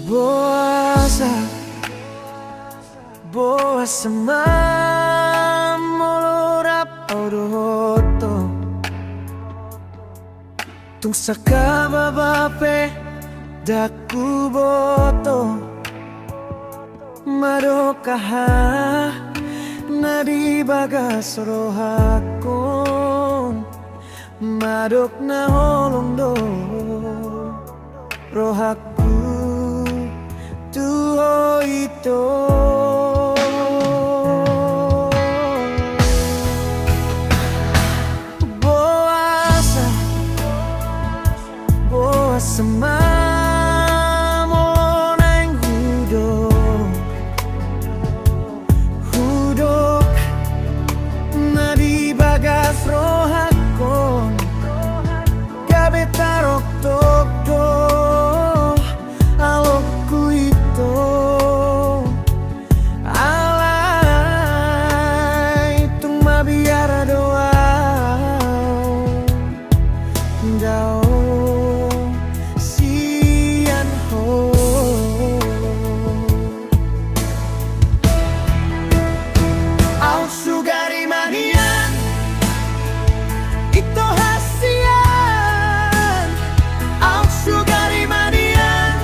Boasa, boasa mamolorap auroto tung sakababape daku boto madokaha nadi bagas rohakon madok na holong do rohaku tuho ito. Boasa, boasa mamo nang hudok na di bagas rohakon gabe tarok tokdo alokku ito alay tung mabiara doa dao sian ho au sugari manian ito hasian au sugari manian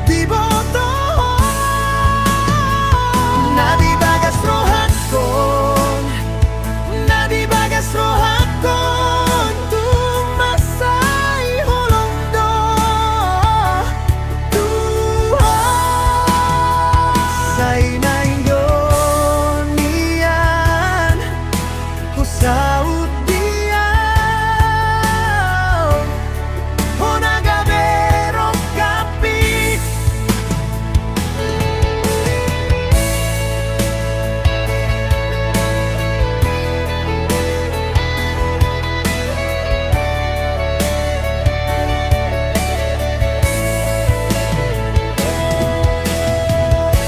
di boto nadi bagas rohakon nadi bagas rohakon tung masay holong do say na Indonian kusaut diaw honagabero kapit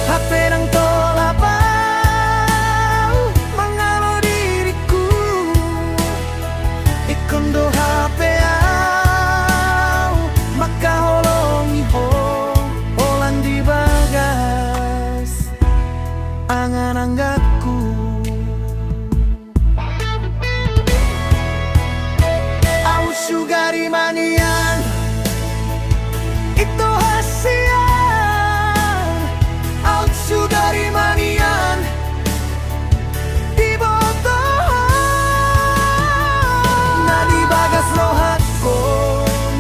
haperang tolapaw mangalo diriku ikondo hapeaw makaholongi ho olan di bagas angan-anggaku au sugari manian ito hasian au sugari manian di boto nadi bagas rohakon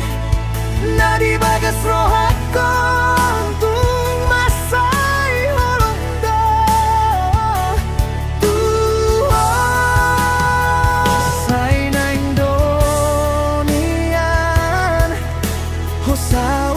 nadi bagas rohakon tung masay holong do say na Indonian ho sa